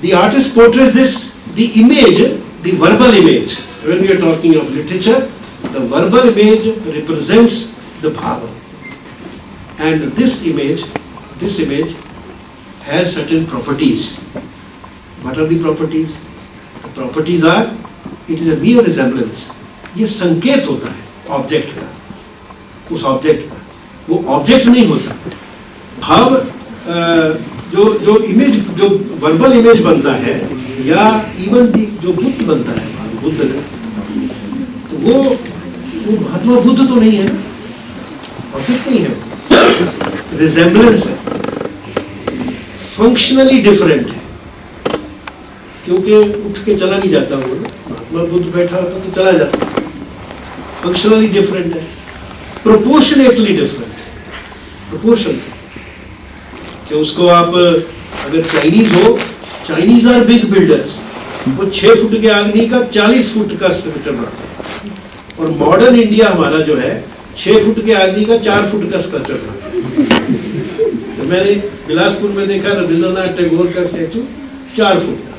The artist portrays this, the image, the verbal image. When we are talking of literature, the verbal image represents the bhava. And this image has certain properties. What are the properties? The properties are, it is a mere resemblance. ये संकेत होता है object का, उस object का, वो object नहीं होता। भाव जो इमेज, जो वर्बल इमेज बनता है, या इवन जो बुद्ध बनता है, बुद्ध का, तो वो महात्मा बुद्ध तो नहीं है ना, ऑब्जेक्ट नहीं है, रिजेम्बलेंस है, फंक्शनली डिफरेंट है, क्योंकि उठ के चला नहीं जाता वो, महात्मा बुद्ध बैठा होता तो चला जाता, फंक्शनली डिफरेंट है, प्रोपोर्शनेटली डिफरेंट है, प्रोपोर्शन से, कि उसको आप अगर चाइनीज हो, चाइनीज आर बिग बिल्डर्स, वो 6 फुट के आदमी का 40 फुट का स्ट्रक्चर बनाते हैं, और मॉडर्न इंडिया हमारा जो है 6 फुट के आदमी का 4 फुट का स्ट्रक्चर बनाता है। तो मैंने बिलासपुर में देखा रविंद्रनाथ टैगोर का स्टैचू 4 फुट का,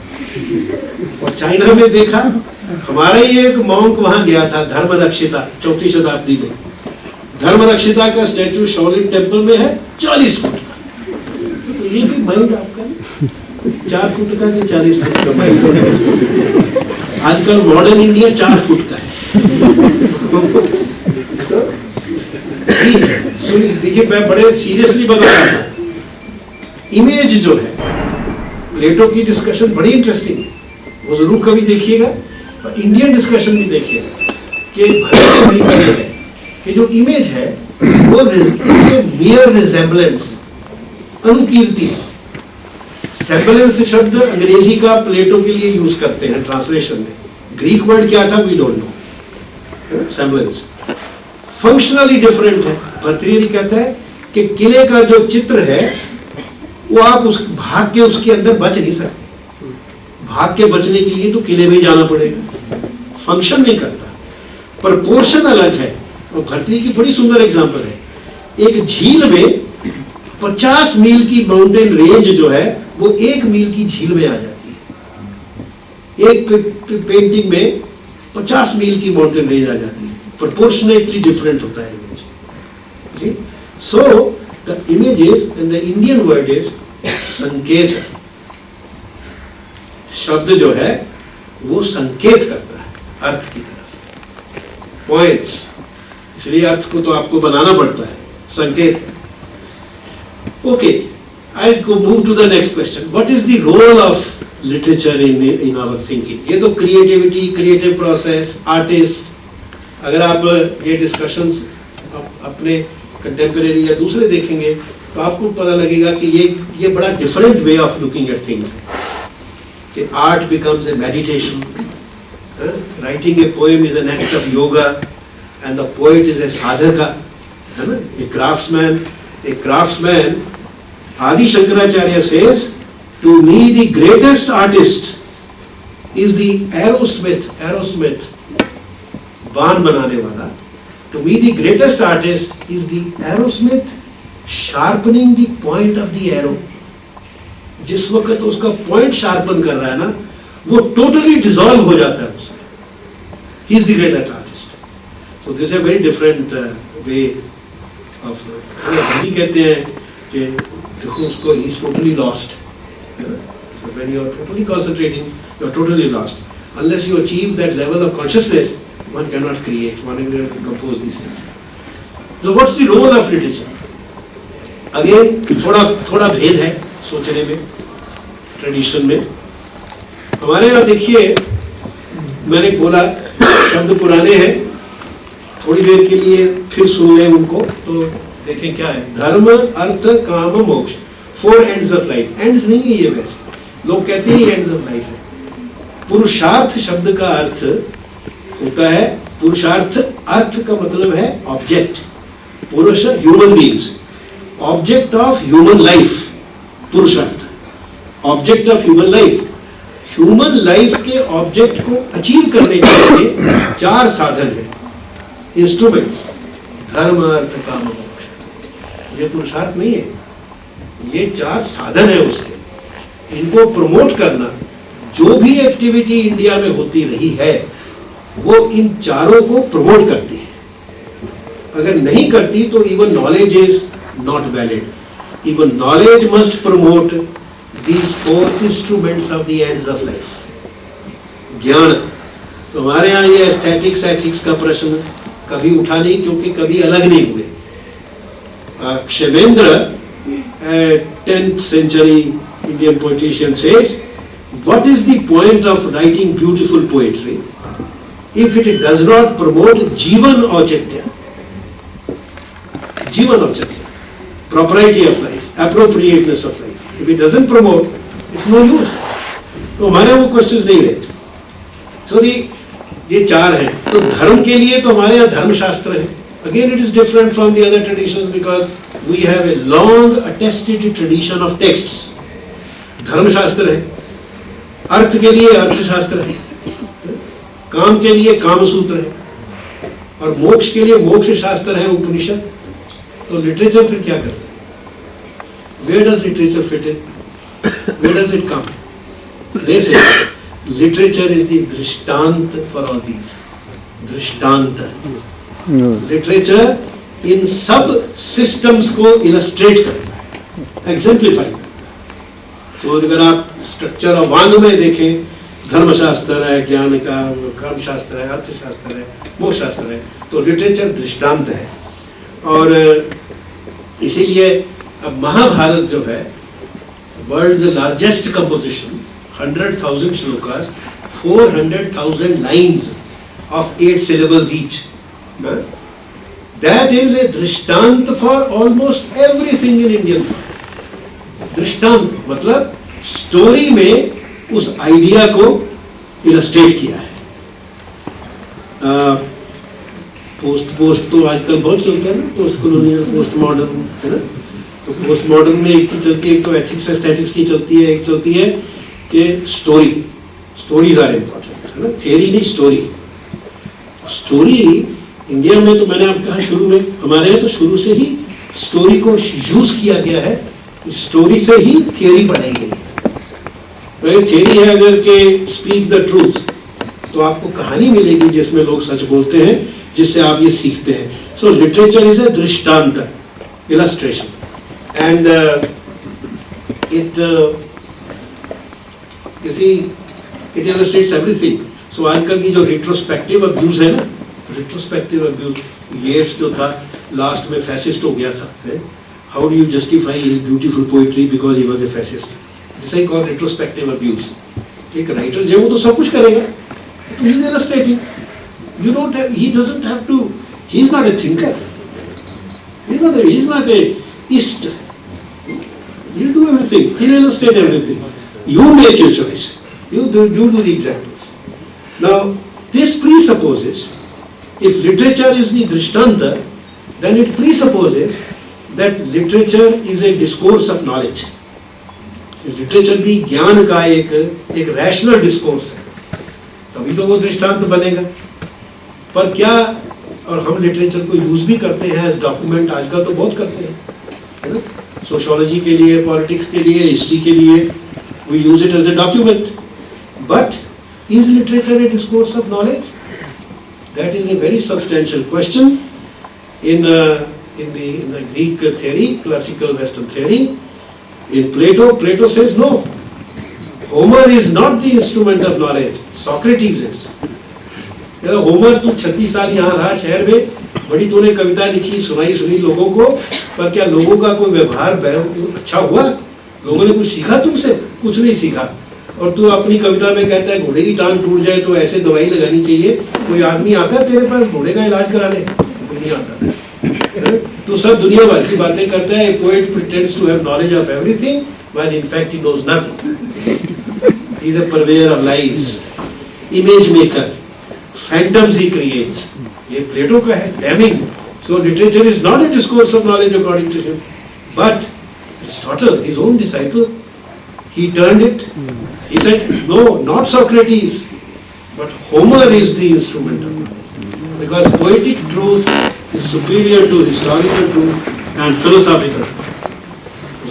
और चाइना में देखा, हमारा ही एक मॉन्क वहां गया था, धर्मरक्षिता, 4वीं शताब्दी में, धर्मरक्षिता का स्टैचू शाओलिन टेम्पल में है 40 फुट का। तो ये भी माइंड आपका 4 फुट का कि 40 फुट का माइंड है। आजकल मॉडर्न इंडिया 4 फुट का है। देखिए, मैं बड़े सीरियसली बता रहा हूं, इमेज जो है, प्लेटो की डिस्कशन बड़ी इंटरेस्टिंग है, वो जरूर कभी देखिएगा, और इंडियन डिस्कशन भी देखिएगा, कि कि जो इमेज है वो मियर रिजेम्बलेंस, अनुकीर्ति। सेम्बलेंस शब्द अंग्रेजी का प्लेटो के लिए यूज करते हैं ट्रांसलेशन में, ग्रीक वर्ड क्या था we don't know. Semblance functionally different है। भर्तृहरि कहता है कि किले का जो चित्र है वो आप उस भाग के उसके अंदर बच नहीं सकते, भाग के बचने के लिए तो किले में जाना पड़ेगा, फंक्शन नहीं करता। प्रपोर्शन अलग है, और भर्तृहरि की बड़ी सुंदर एग्जांपल है, एक झील में 50 मील की माउंटेन रेंज जो है वो 1 मील की झील में आ जाती है, एक पेंटिंग में 50 मील की माउंटेन रेंज आ जाती है, प्रोपोर्शनेटली डिफरेंट होता है image. So the images and the Indian word is संकेत। शब्द जो है वो संकेत करता है अर्थ की तरफ, पॉइंट्स, इसलिए अर्थ को तो आपको बनाना पड़ता है, संकेत। Okay, I go move to the next question, what is the role of literature in our thinking. ये तो क्रिएटिविटी, क्रिएटिव प्रोसेस, आर्टिस्ट, अगर आप ये डिस्कशंस अपने कंटेम्परेरी या दूसरे देखेंगे तो आपको पता लगेगा कि ये बड़ा different way of looking at things है, कि art becomes a meditation, writing a poem is an act of yoga, and the poet is a sadhaka, है ना, a craftsman. Adi Shankaracharya says, to me the greatest artist is the arrowsmith, बाण बनाने वाला। To me, the greatest artist is the arrowsmith sharpening the point of the arrow. जिस वक्त उसका point sharpen कर रहा है ना, वो टोटली डिसॉल्व हो जाता है उसमें। He is the greatest artist. So this is a very different way of. हम भी कहते हैं कि देखो उसको he is totally lost. So when you are totally concentrating, you are totally lost. Unless you achieve that level of consciousness, one cannot create, one cannot compose these things. So what's the role of literature? Again, थोड़ा भेद है सोचने में, tradition में। हमारे यहाँ देखिए, मैंने बोला शब्द पुराने हैं, थोड़ी देर के लिए फिर सुन लें उनको तो देखें क्या है। धर्म, अर्थ, काम, मोक्ष, 4 एंड्स ऑफ लाइफ। एंड्स नहीं है ये, वैसे लोग कहते हैं एंड्स ऑफ लाइफ है। पुरुषार्थ शब्द का अर्थ होता है, पुरुषार्थ, अर्थ का मतलब है ऑब्जेक्ट, पुरुष human beings, object of human life, पुरुषार्थ, object of human life. Human life के ऑब्जेक्ट को अचीव करने के लिए 4 साधन है, इंस्ट्रूमेंट्स, धर्म, अर्थ, काम, मोक्ष। ये पुरुषार्थ नहीं है, ये 4 साधन है उसके। इनको प्रमोट करना, जो भी एक्टिविटी इंडिया में होती रही है वो इन चारों को प्रमोट करती है। अगर नहीं करती तो even knowledge is not valid. Even knowledge must promote these 4 instruments of the ends of life. ज्ञान, तो हमारे यहाँ ये एस्थेटिक्स एथिक्स का प्रश्न कभी उठा नहीं, क्योंकि कभी अलग नहीं हुए। Kshemendra, a 10th century Indian poetician, says, what is the point of writing beautiful poetry if it does not promote Jivan Auchitya? Jivan Auchitya, propriety of life, appropriateness of life. If it doesn't promote, it's no use. तो हमारे वो questions नहीं रहे। So ये 4 हैं। तो धर्म के लिए तो हमारे यहाँ धर्मशास्त्र है। Again, it is different from the other traditions because we have a long attested tradition of texts. धर्मशास्त्र है, अर्थ के लिए अर्थशास्त्र है, काम के लिए कामसूत्र है, और मोक्ष के लिए मोक्ष शास्त्र है, उपनिषद। तो लिटरेचर फिर क्या करता है? Where does literature fit in? Where does it come? They say literature is the दृष्टांत for all these. दृष्टांत, लिटरेचर इन सब सिस्टम्स को इलस्ट्रेट करता है, एग्जेम्प्लीफाई करता है। तो अगर आप स्ट्रक्चर ऑफ वांग में देखें, धर्मशास्त्र है, ज्ञान का कर्मशास्त्र है, अर्थशास्त्र है, मोक्ष शास्त्र है, तो लिटरेचर दृष्टांत है। और इसीलिए अब महाभारत जो है, world largest composition, 100,000 shlokas, 400,000 lines of 8 syllables each. That is a दृष्टांत for almost everything in Indian thought. दृष्टांत मतलब स्टोरी में उस आइडिया को इलस्ट्रेट किया है। पोस्ट तो आजकल बहुत चलता है ना, पोस्ट कॉलोनियल, पोस्ट मॉडर्न, है ना। तो पोस्ट मॉडर्न में एक चीज चलती है, एक तो एथिक्स एस्थेटिक्स की चलती है, एक चलती है कि स्टोरीज आर इम्पोर्टेंट, है ना। थियरी नहीं, स्टोरी इंडिया में तो मैंने आपको कहा शुरू में, हमारे यहाँ तो शुरू से ही स्टोरी को यूज किया गया है, स्टोरी से ही थियरी पढ़ाई गई है। थियरी है अगर के स्पीक द ट्रूथ, तो आपको कहानी मिलेगी जिसमें लोग सच बोलते हैं, जिससे आप ये सीखते हैं। सो literature is a drishtant, illustration, and it illustrates everything. So आजकल की जो रिट्रोस्पेक्टिव अब्यूज है ना, रिट्रोस्पेक्टिव अब्यूज, येट्स जो था लास्ट में फैसिस्ट हो गया था, how do you justify his beautiful poetry because he was a fascist, this I call retrospective abuse. एक राइटर जो वो तो सब कुछ करेगा, तो he is illustrating, you don't have, he doesn't have to, he is not a thinker, he is not a ist, he'll do everything, he'll illustrate everything, you make your choice, you do the examples. Now this presupposes, if literature is the drishtanta, then it presupposes that literature is a discourse of knowledge. Literature भी ज्ञान का एक rational discourse है, तभी तो वो दृष्टांत बनेगा। पर क्या, और हम लिटरेचर को यूज भी करते हैं एज डॉक्यूमेंट, आजकल तो बहुत करते हैं, है ना। सोशियोलॉजी के लिए, पॉलिटिक्स के लिए, हिस्ट्री के लिए we use it as a document, but is literature a discourse of knowledge? That is a very substantial question in the Greek theory, classical western theory. In Plato says no, Homer is not the instrument of knowledge, Socrates is. Homer तू 36 साल यहाँ रहा शहर में, बड़ी तूने कविता लिखी, सुनी लोगों को, पर क्या लोगों का कोई व्यवहार अच्छा हुआ? लोगों ने कुछ सीखा तुमसे? कुछ नहीं सीखा। और तू अपनी कविता में कहता है घोड़े की टांग टूट जाए तो ऐसे दवाई लगानी चाहिए। कोई आदमी आता है तेरे पास घोड़े का इलाज कराने? कोई नहीं आता। तू सब दुनिया भर की बातें करता है। Poet pretends to have knowledge of everything when in fact he knows nothing. He is a purveyor of lies, image maker, phantoms he creates. ये प्लेटो का है, damning. So literature is not a discourse of knowledge according to him, but Aristotle, his own disciple, he turned it. He said, no, not Socrates, but Homer is the instrument of knowledge, because poetic truth is superior to historical truth and philosophical truth.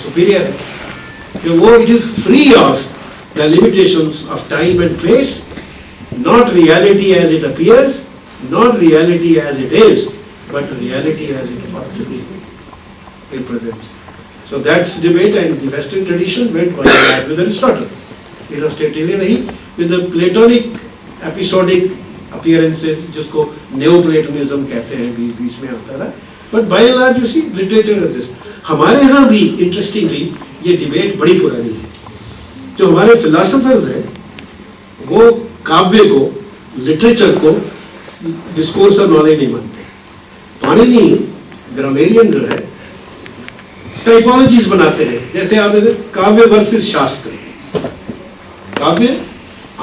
Superior है। कि वो it is free of the limitations of time and place, not reality as it appears, not reality as it is, but reality as it ought to be in presence. So that's debate, and the Western tradition went by that with Aristotle. Aristotelian नहीं, with the Platonic episodic appearances, जिसको Neoplatonism कहते हैं, बीच में आता रहा. But by and large, you see, literature of this. हमारे यहाँ भी interestingly ये डिबेट बड़ी पुरानी है. जो हमारे philosophers हैं, वो काव्य को, लिटरेचर को डिस्कोर्स ऑफ नॉलेज नहीं मानते. पाणिनि ग्रामेरियन जो है टाइपोलॉजीज बनाते हैं. जैसे आपने काव्य वर्सेस शास्त्र, काव्य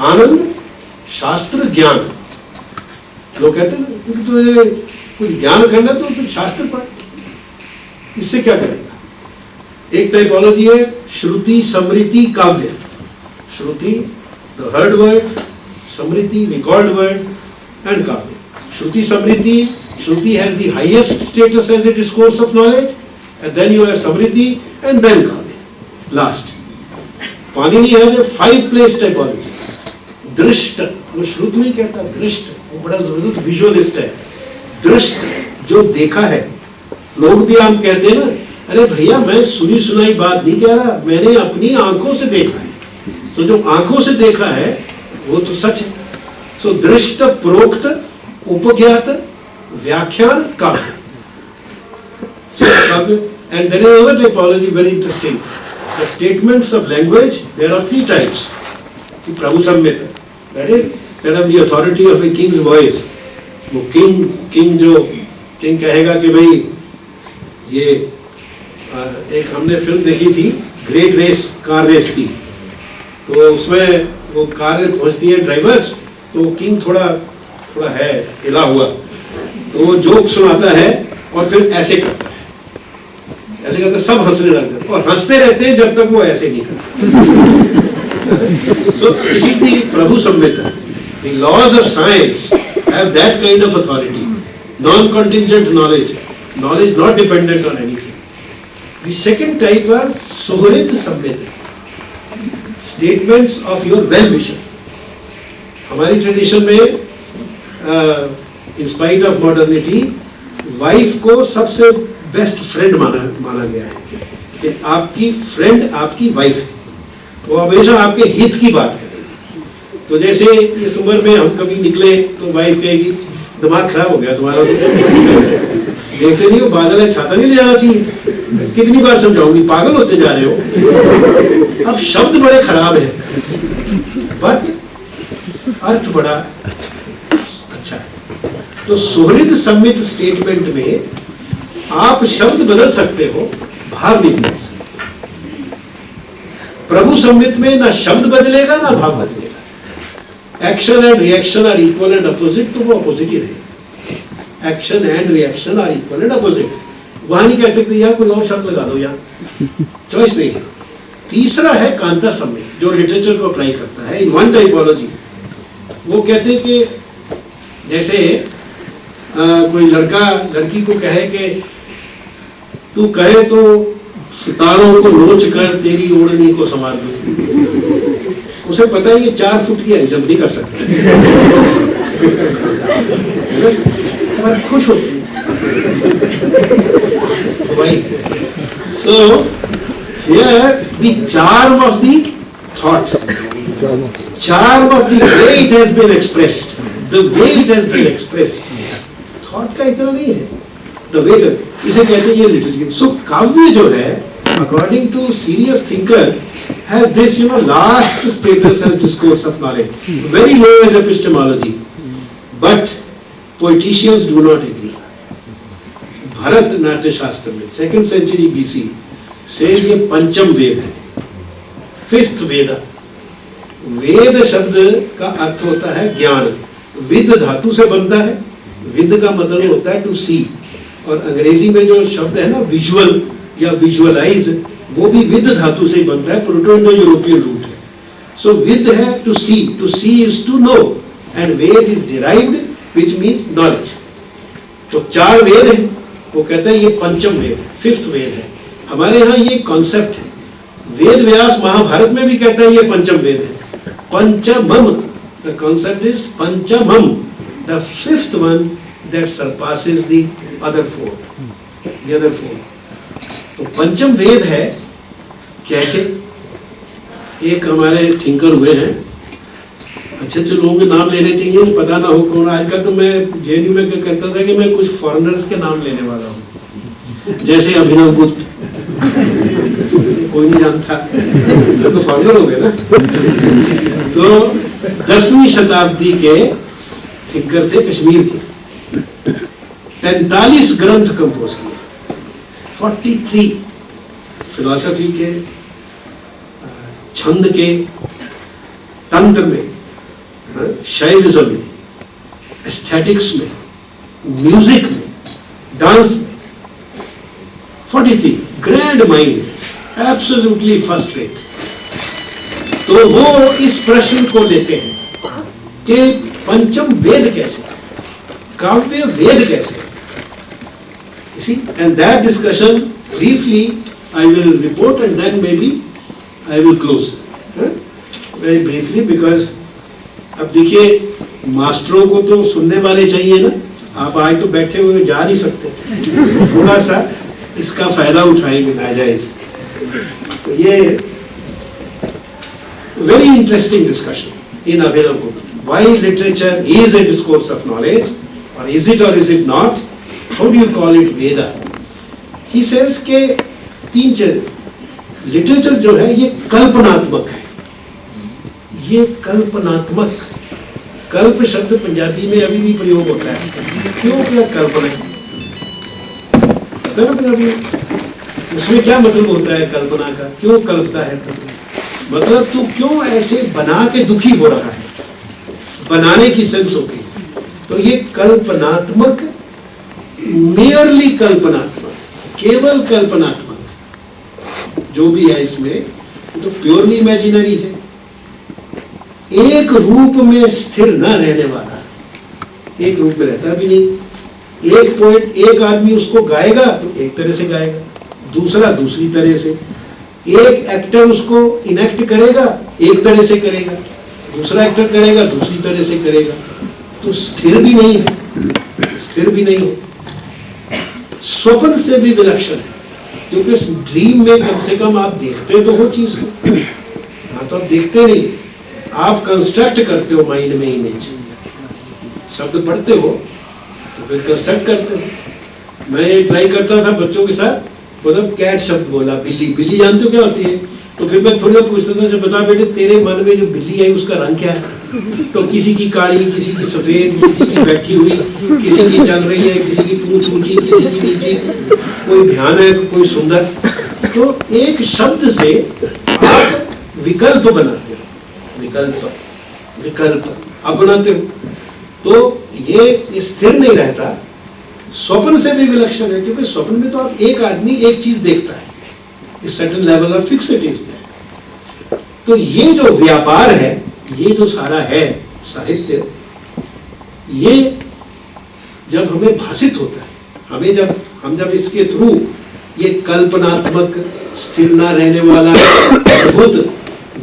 आनंद, शास्त्र ज्ञान. लोग कहते हैं ना, तुझे कुछ ज्ञान करना तो फिर शास्त्र पढ़, इससे क्या करेगा. एक टाइपोलॉजी है shruti smriti kavya. Shruti the heard word, smriti record word and kavya. Shruti smriti, shruti has the highest status as a discourse of knowledge, and then you have Samriti and then Kavya. Last. Panini has a 5-place typology. दृष्ट, वो श्रुत नहीं कहता, दृष्ट, वो बड़ा जबरदस्त विजुअलिस्ट है. दृष्ट, जो देखा है. लोग भी हम कहते हैं ना, अरे भैया मैं सुनी सुनाई बात नहीं कह रहा, मैंने अपनी आंखों से देखा है. तो जो आंखों से देखा है वो तो सच है. सो दृष्ट, प्रोक्त, उपज्ञात, व्याख्यान, काव्य. And there is another typology very interesting. The statements of language, there are 3 types. The Prabhu Samhita, that is, that of the authority of a king's voice. वो king जो king कहेगा कि भाई ये एक हमने फिल्म देखी थी, ग्रेट रेस, कार रेस थी. तो उसमें वो कार पहुंचती है ड्राइवर्स, तो किंग थोड़ा है हिला हुआ, तो वो जोक सुनाता है और फिर ऐसे करता है, ऐसे करते सब हंसने लगते हैं और हंसते रहते हैं जब तक वो ऐसे नहीं करते. So इसी की प्रभु संहिता, the laws of science have that kind of authority, non-contingent knowledge, knowledge not dependent on anything. The second type are suhrid samhita, statements of your well-wisher. हमारी ट्रेडिशन में in spite of modernity, wife को सबसे best friend माना गया है कि आपकी friend आपकी वाइफ, वो हमेशा आपके हित की बात करेगी. तो जैसे इस उम्र में हम कभी निकले तो वाइफ कहेगी दिमाग खराब हो गया तुम्हारा, देखते नहीं हो बादल है, छाता नहीं ले जाना चाहिए, कितनी बार समझाऊंगी, पागल होते जा रहे हो. अब शब्द बड़े खराब है बट अर्थ बड़ा अच्छा है. तो सुहृद सम्मित स्टेटमेंट में आप शब्द बदल सकते हो, भाव नहीं बदल सकते. प्रभु सम्मित में ना शब्द बदलेगा ना भाव बदलेगा. Action and reaction are equal and opposite, तो वो अपोजिट ही रहेगा. Action and reaction are equal and opposite. वहां नहीं कह सकते यार कोई और शब्द लगा दो, यार चॉइस नहीं है. तीसरा है कांता सम्मित, जो लिटरेचर को अप्लाई करता है इन वन टाइपोलॉजी. वो कहते हैं कि जैसे कोई लड़का लड़की को कहे कि तू कहे तो सितारों को नोच कर तेरी ओढ़नी को संवार दूं. उसे पता है ये 4 फुट की है, जब नहीं कर सकता, पर खुश होती भाई. So here the charm of the thought, charm of the way it has been expressed, the way it has been expressed. Thought का इतना नहीं है, the way इसे कहते हैं ये लिटरेचर. So काव्य जो है, according to serious thinker, has this last status as discourse of knowledge, very low as epistemology, but poeticians do not agree. Bharat Natya शास्त्र में 2nd century BC से ये पंचम वेद है, 5th वेद. वेद शब्द का अर्थ होता है ज्ञान. विद धातु से बनता है, विद का मतलब होता है टू सी, और अंग्रेजी में जो शब्द है ना विजुअल या विजुअलाइज, वो भी विद धातु से बनता है, प्रोटो इंडो यूरोपियन रूट है. सो विद है to see is to know, and Veda is derived which means knowledge. तो 4 वेद है, वो कहता है ये पंचम वेद, 5th वेद है. हमारे यहाँ ये कॉन्सेप्ट है, वेद व्यास महाभारत में भी कहता है ये पंचम वेद है। Panchamam, the concept is Panchamam, the fifth one that surpasses the other four. तो पंचम वेद है। कैसे? एक हमारे थिंकर हुए हैं, अच्छे अच्छे लोगों के नाम लेने चाहिए, पता ना हो कौन। आजकल तो मैं जेएनयू में क्या करता था कि मैं कुछ फॉरेनर्स के नाम लेने वाला हूँ, जैसे अभिनव गुप्त, कोई नहीं जानता, तो फॉरेनर हो गए ना। तो 10वीं शताब्दी के थिंकर थे, कश्मीर के। 43 ग्रंथ कंपोज किए, 43 फिलॉसफी के, छंद के, तंत्र में, शैविज्म में, एस्थेटिक्स में, म्यूजिक में, डांस में। 43 grand mind, absolutely first rate. तो वो इस प्रश्न को लेते हैं कि पंचम वेद कैसे, काव्य वेद कैसे। And that discussion briefly I will report and then maybe I will close very briefly, because अब देखिए मास्टरों को तो सुनने वाले चाहिए ना। आप आज तो बैठे हुए जा नहीं सकते, थोड़ा सा इसका फायदा उठाएंगे नाजायज। तो ये very interesting discussion in Abhinav Gupta. Why literature is a discourse of knowledge, or is it not? How do you call it Veda? He says के तीन चीज लिटरेचर जो है ये कल्पनात्मक है। ये कल्पनात्मक, कल्प शब्द पंजाबी में अभी भी प्रयोग होता है। क्यों? क्या कल्पना पता है पंजाबी में? उसमें क्या मतलब होता है कल्पना का? क्यों कल्पता है? मतलब तू क्यों ऐसे बना के दुखी हो रहा है, बनाने की सेंस होती है। तो ये कल्पनात्मक, मेयरली कल्पनात्मक, केवल कल्पनात्मक जो भी है इसमें, तो प्योरली इमेजिनरी है। एक रूप में स्थिर न रहने वाला, एक रूप में रहता भी नहीं। एक पोएट, एक आदमी उसको गाएगा तो एक तरह से गाएगा, दूसरा दूसरी तरह से। एक एक्टर उसको इनेक्ट करेगा, एक तरह से करेगा, दूसरा एक्टर करेगा, दूसरी तरह से करेगा। तो स्थिर भी नहीं है, स्थिर भी नहीं है। स्वप्न से भी विलक्षण है, क्योंकि ड्रीम में कम से कम आप देखते तो हो चीज को। हाँ, तो आप देखते नहीं, आप कंस्ट्रक्ट करते हो माइंड में इमेज। शब्द पढ़ते हो तो फिर कंस्ट्रक्ट करते हो। मैं ये ट्राई करता था बच्चों के साथ, मतलब कैट शब्द बोला, बिल्ली। बिल्ली जानते हो क्या होती है? तो फिर मैं थोड़ा पूछता था, जब बता बेटे तेरे मन में जो बिल्ली आई उसका रंग क्या है? तो किसी की काली, किसी की सफेद, किसी की बैठी हुई, किसी की चल रही है, किसी की पूंछ ऊंची, किसी की नीची, कोई भयानक, कोई सुंदर। तो एक शब्द से आप विकल्प बनाते हो, विकल्प आप बनाते हो। तो ये स्थिर नहीं रहता। स्वप्न से भी विलक्षण है, क्योंकि स्वप्न में तो आप एक आदमी एक चीज देखता है, certain level of fixity is there. तो ये जो व्यापार है, ये जो सारा है साहित्य, ये जब हमें भासित होता है, हम जब इसके थ्रू ये कल्पनात्मक, स्थिर ना रहने वाला अद्भुत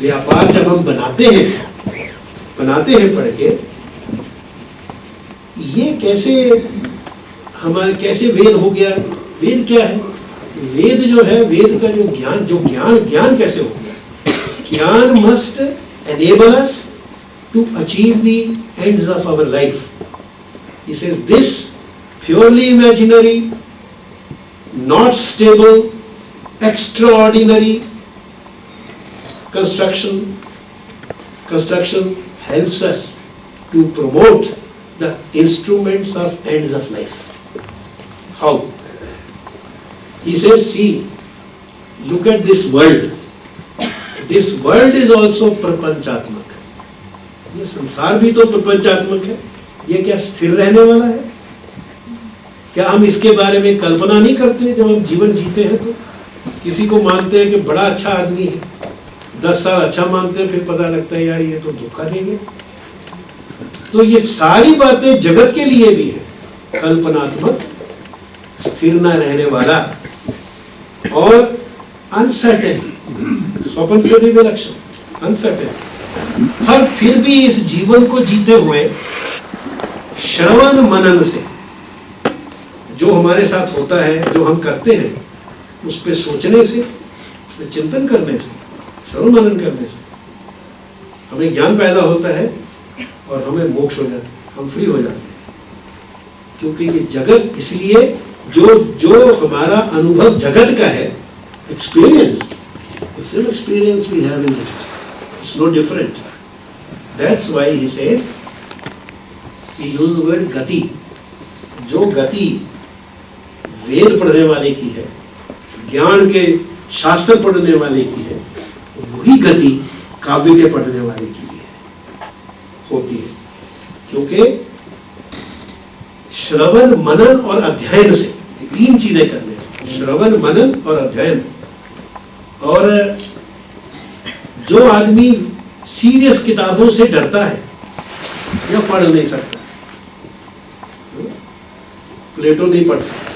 व्यापार जब हम बनाते हैं पढ़ के, ये कैसे वेद हो गया? वेद क्या है? वेद जो है, वेद का जो ज्ञान कैसे हो गया? ज्ञान must enable us to achieve the ends of our life. He says this purely imaginary, not stable, extraordinary construction helps us to promote the instruments of ends of life. How? He says, see, look at this world. This world is also प्रपंचात्मक। ये संसार भी तो प्रपंचात्मक है। ये क्या स्थिर रहने वाला है? क्या हम इसके बारे में कल्पना नहीं करते जब हम जीवन जीते हैं? तो किसी को मानते हैं कि बड़ा अच्छा आदमी है, 10 साल अच्छा मानते हैं, फिर पता लगता है यार ये तो धोखा देंगे। तो ये सारी बातें जगत के लिए भी है, कल्पनात्मक, स्थिर न रहने वाला और अनसर्टेन, स्वप्न से भी विलक्षण, अनसर्टेन। पर फिर भी इस जीवन को जीते हुए श्रवण मनन से जो हमारे साथ होता है, जो हम करते हैं, उस पर सोचने से, उस पर चिंतन करने से, श्रवण मनन करने से हमें ज्ञान पैदा होता है और हमें मोक्ष हो जाता है, हम फ्री हो जाते हैं। क्योंकि ये जगत इसलिए जो हमारा अनुभव जगत का है, experience, the same experience we have in it, it's no different. That's why he says, he used the word गति। जो गति वेद पढ़ने वाले की है, ज्ञान के शास्त्र पढ़ने वाले की है, वही गति काव्य के पढ़ने वाले की भी है, होती है। क्योंकि श्रवण मनन और अध्ययन से, तीन चीजें करने से, श्रवण मनन और अध्ययन। और जो आदमी सीरियस किताबों से डरता है या पढ़ नहीं सकता, प्लेटो नहीं पढ़ सकता,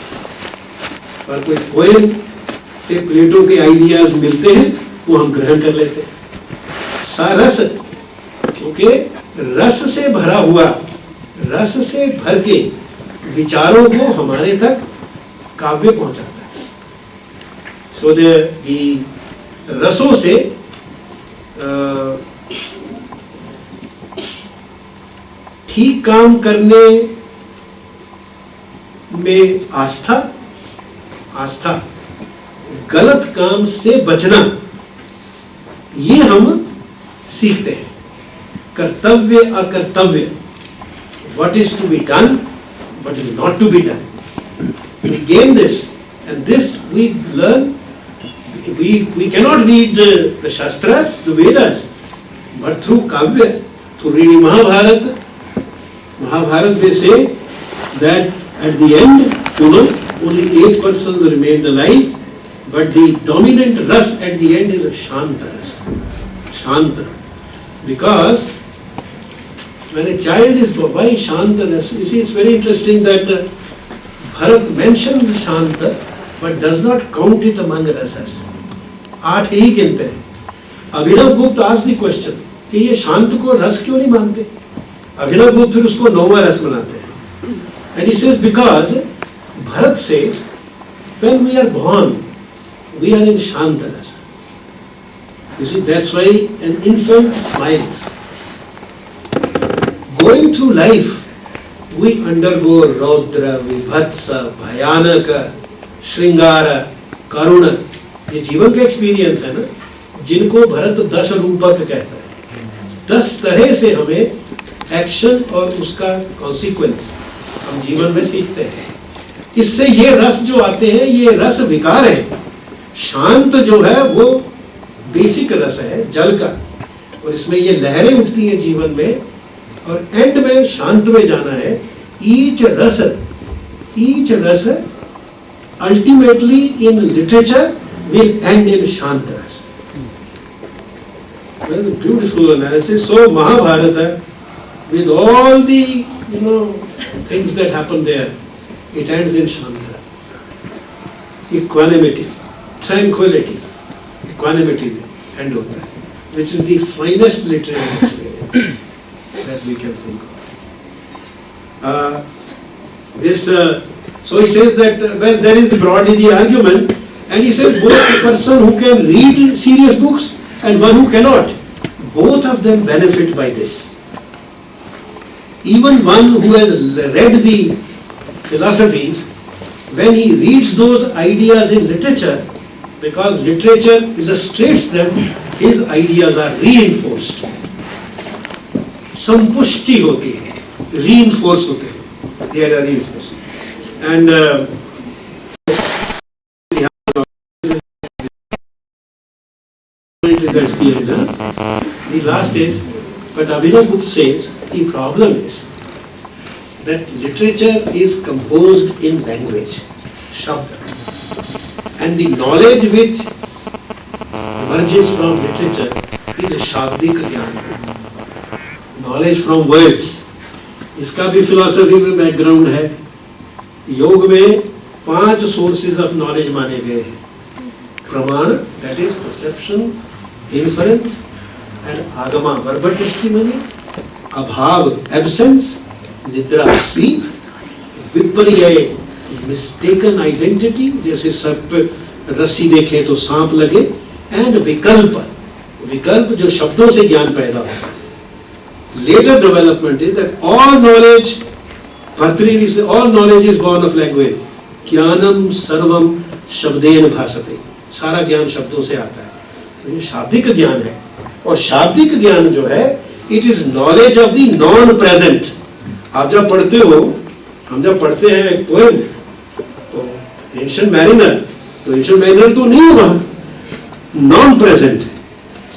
पर कोई पोएम से प्लेटो के आइडियाज मिलते हैं, वो हम ग्रहण कर लेते हैं। सारस, क्योंकि रस से भरा हुआ, रस से भर के विचारों को हमारे तक काव्य पहुंचाता है। सो द रसों से ठीक काम करने में आस्था, गलत काम से बचना, ये हम सीखते हैं। कर्तव्य अकर्तव्य, what is to be done, what is not to be done, we gain this, and this we learn. We cannot read the Shastras, the Vedas, but through Kavya, through reading Mahabharata. Mahabharata, they say that at the end, only 8 persons remained alive, but the dominant ras at the end is a Shanta ras. Shanta. Because when a child is, why Shanta ras? You see, it's very interesting that Bharat mentions Shanta, but does not count it among rasas. 8 ही गिनते हैं। अभिनव गुप्त asked the question कि ये शांत को रस क्यों नहीं मानते? अभिनव गुप्त फिर उसको 9वां रस बनाते हैं। And he says because Bharat says when we are born we are in Shanta rasa. You see, that's why an infant smiles. Going through life we undergo Raudra, Vibhatsa, Bhayanaka, Shringara, Karuna. ये जीवन का experience है ना, जिनको भरत 10 रूपक कहता है। 10 तरह से हमें एक्शन और उसका कॉन्सिक्वेंस हम जीवन में सीखते हैं। इससे ये रस जो आते हैं, ये रस विकार है। शांत जो है वो बेसिक रस है जल का, और इसमें ये लहरें उठती हैं जीवन में, और एंड में शांत में जाना है। ईच रस ultimately in literature will end in Shanta rasa. That's a beautiful analysis. So Mahabharata, with all the things that happen there, it ends in Shanta. Equanimity, tranquility, equanimity में end होता है, which is the finest literary experience that we can think of. So he says that, well, that is broadly the argument, and he says both the person who can read serious books and one who cannot, both of them benefit by this. Even one who has read the philosophies, when he reads those ideas in literature, because literature illustrates them, his ideas are reinforced. संपुष्टि होती है, reinforce होते हैं, they are reinforced. And that's the end. The last is, but Abhinav Gupta says the problem is that literature is composed in language, shabda, and the knowledge which emerges from literature is a shabdik jnana, knowledge from words. इसका भी philosophy में background है। योग में 5 sources of knowledge माने गए हैं, pramana, that is perception, inference, and agama, verbal testimony, abhav, absence, nidra, sleep, viparya, mistaken identity, जैसे सर्प रस्सी देखे तो सांप लगे, and विकल्प, विकल्प जो शब्दों से ज्ञान पैदा होता है. Later development is that all knowledge, Bhartrihari says, all knowledge is born of language. ज्ञानम सर्वम शब्देन भासते, सारा ज्ञान शब्दों से आता है. तो ये शाब्दिक ज्ञान है, और शाब्दिक ज्ञान जो है, it is knowledge of the non present. आप जब पढ़ते हो, हम जब पढ़ते हैं एक पोएम, तो एंशिएंट मैरिनर, तो एंशिएंट मैरिनर तो नहीं हुआ, non present.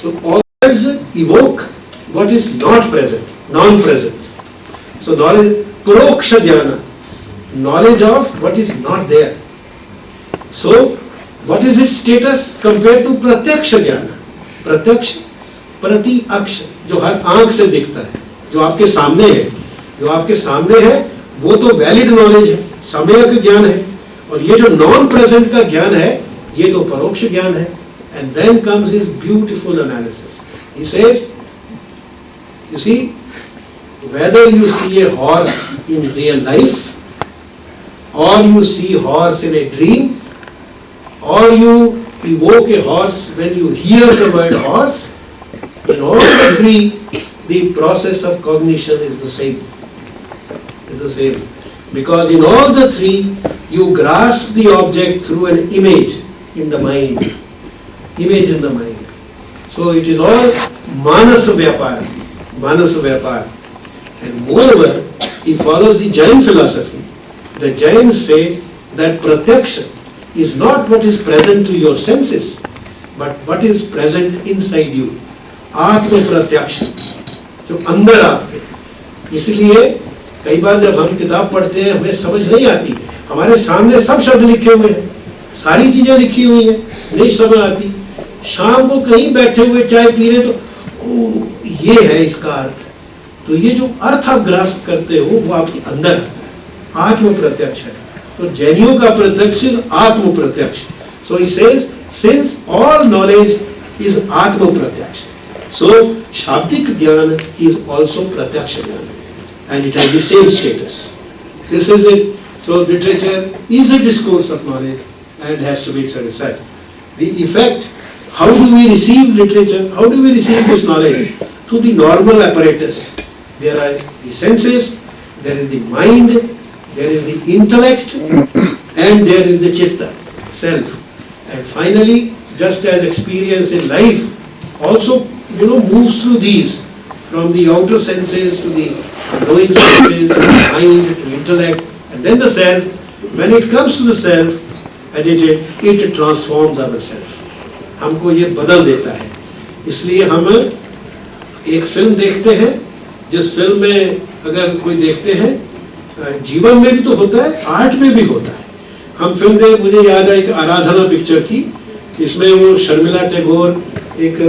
So all words evoke what is not present, non-present. So knowledge, paroksha jnana, knowledge of what is not there. So what is its status compared to pratyaksha jnana? Pratyaksha, prati aksha, जो हर आंख से दिखता है, जो आपके सामने है, जो आपके सामने है, वो तो वैलिड नॉलेज है, सम्यक ज्ञान है. और ये जो नॉन प्रेजेंट का ज्ञान है, ये तो परोक्ष ज्ञान है. And then comes his beautiful analysis. He says, you see, whether you see a horse in real life, or you see horse in a dream, or you evoke a horse when you hear the word horse, in all the three, the process of cognition is the same. Is the same. Because in all the three, you grasp the object through an image in the mind. Image in the mind. So it is all manasa vyapara. Manasa Vyapar. And moreover, he follows the Jain philosophy. The Jains say that pratyaksha is not what is present to your senses, but what is present inside you. Atma pratyaksha, जो अंदर आपके. इसलिए कई बार जब हम किताब पढ़ते हैं, हमें समझ नहीं आती. हमारे सामने सब शब्द लिखे हुए हैं, सारी चीजें लिखी हुई हैं, नहीं समझ आती. शाम को कहीं बैठे हुए चाय पी रहे तो ये है इसका अर्थ. तो ये जो अर्थ आप ग्रास्प करते हो, वो आपके अंदर आता है, आत्म प्रत्यक्ष है. तो जैनियों का प्रत्यक्ष आत्म प्रत्यक्ष. So he says, since all knowledge is atma प्रत्यक्ष, so shabdik gyan is also pratyaksha gyan, and it has the same status. This is it. So literature is a discourse of knowledge and has to be satisfied. The effect, how do we receive literature? How do we receive this knowledge? Through the normal apparatus. There are the senses, there is the mind, there is the intellect, and there is the chitta, self. And finally, just as experience in life also, moves through these, from the outer senses to the knowing senses, to the mind, to intellect, and then the self. When it comes to the self, it transforms ourselves. हमको ये बदल देता है. इसलिए हम एक film देखते हैं, जिस फिल्म में अगर कोई देखते हैं, जीवन में भी तो होता है, आर्ट में भी होता है. हम फिल्म देख, मुझे याद है एक आराधना पिक्चर थी, इसमें वो शर्मिला टैगोर एक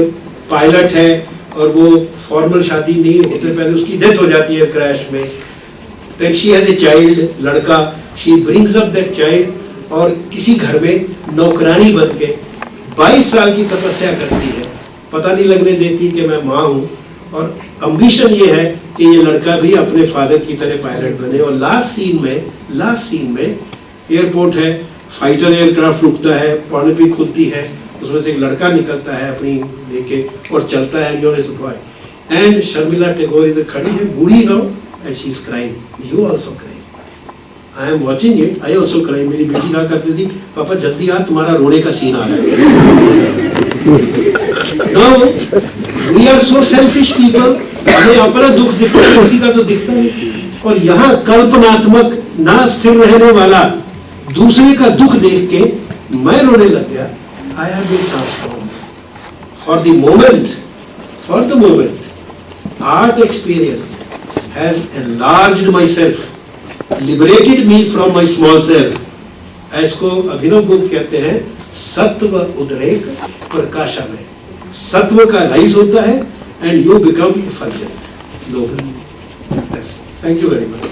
पायलट है, और वो फॉर्मल शादी नहीं होते पहले उसकी डेथ हो जाती है क्रैश में. Then she has a child, लड़का, she brings up that child, और किसी घर में नौकरानी बन के 22 साल की तपस्या करती है, पता नहीं लगने देती कि मैं माँ हूँ. और अम्बिशन ये है कि ये लड़का भी अपने फादर की तरह पायलट बने. और लास्ट सीन में एयरपोर्ट है, फाइटर एयरक्राफ्ट रुकता है, पॉलिपी खुलती है, उसमें से एक लड़का निकलता है अपनी लेके और चलता है. एंड शर्मिला टैगोर इधर खड़ी है, बूढ़ी now, and she is crying. You also crying. I am watching it, I also crying. मेरी बेटी कहा करती थी, पापा जल्दी आ, तुम्हारा रोने का सीन आ रहा है. Now, we are so selfish people, हमें अपना दुख दिखता है, किसी का तो दिखता नहीं. और यहाँ कल्पनात्मक, ना स्थिर रहने वाला दूसरे का दुख देख के मैं रोने लग गया. I have been transformed. For the moment, art experience has enlarged myself, liberated me from my small self. इसको अभिनव गुप्त कहते हैं सत्व उद्रेक प्रकाशमय. सत्व का राइज होता है and you become effulgent. Thank you very much.